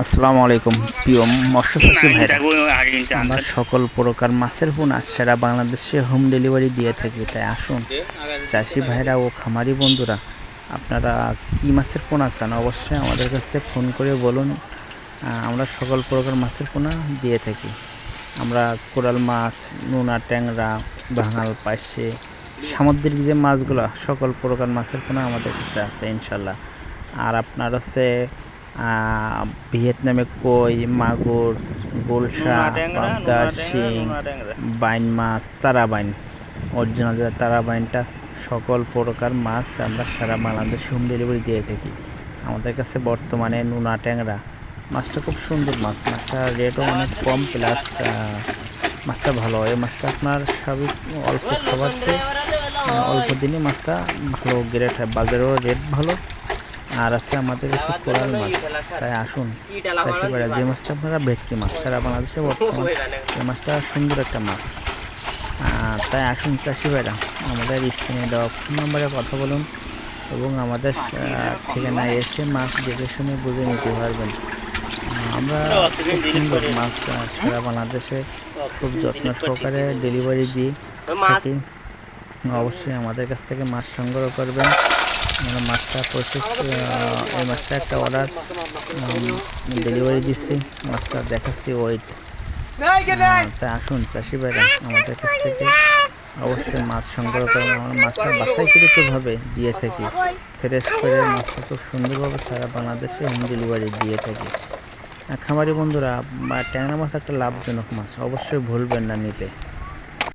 আসসালামু আলাইকুম প্রিয় মৎস্য চাষী ভাইরা। আমরা সকল প্রকার মাছের পোনা সারা বাংলাদেশে হোম ডেলিভারি দিয়ে থাকি। তাই আসুন চাষি ভাইরা ও খামারি বন্ধুরা, আপনারা কি মাছের পোনা চান অবশ্যই আমাদের কাছে ফোন করে বলুন। আমরা সকল প্রকার মাছের পোনা দিয়ে থাকি। আমরা কোরাল মাছ, নোনা, ট্যাংরা, ভাঙাল, পার্শে, সামুদ্রিক যে মাছগুলো সকল প্রকার মাছের পোনা আমাদের কাছে আছে ইনশাল্লাহ। আর আপনার হচ্ছে ভিয়েতনামে কই, মাগুর, গুলশা, পাবদা, শিং, বাইন মাছ, তারাবাইন, অরিজিনাল যে তারাবাইনটা, সকল প্রকার মাছ আমরা সারা বাংলাদেশে হোম ডেলিভারি দিয়ে থাকি। আমাদের কাছে বর্তমানে নোনা ট্যাংরা মাছটা খুব সুন্দর মাছ, মাছটার রেটও অনেক কম, প্লাস মাছটা ভালো। এই মাছটা আপনার স্বাভাবিক অল্প খাবারতে অল্প দিনে মাছটা ভালো গ্রেড হয়, বাজারেও রেট ভালো। আর আছে আমাদের কাছে কোরাল মাছ। তাই আসুন চাষি ভাইরা, যে মাছটা আপনারা ভেটকি মাছ সারা বাংলাদেশে বর্তমান এই মাছটা সুন্দর একটা মাছ। তাই আসুন চাষি ভাইরা, আমাদের স্ক্রিনে দেওয়া ফোন নাম্বারে কথা বলুন এবং আমাদের ঠিকানায় এসে মাছ দেখে শুনে বুঝে নিতে পারবেন। আমরা খুব সুন্দর মাছ সারা বাংলাদেশে খুব যত্ন সহকারে ডেলিভারি দিই থাকি। অবশ্যই আমাদের কাছ থেকে মাছ সংগ্রহ করবেন। আমরা মাছটা প্রসেস এই মাছটা একটা অর্ডার ডেলিভারি দিচ্ছি, মাছটা দেখাচ্ছি ওয়েট। তাই আসুন চাষি ভাইরা, আমাদের কাছ থেকে অবশ্যই মাছ সংগ্রহ করবেন। আমরা মাছটা বাছাইকৃতভাবে দিয়ে থাকি, ফ্রেশ করে মাছটা খুব সুন্দরভাবে সারা বাংলাদেশে হোম ডেলিভারি দিয়ে থাকি। খামারি বন্ধুরা, ট্যাংরা মাছ একটা লাভজনক মাছ, অবশ্যই ভুলবেন না নিতে।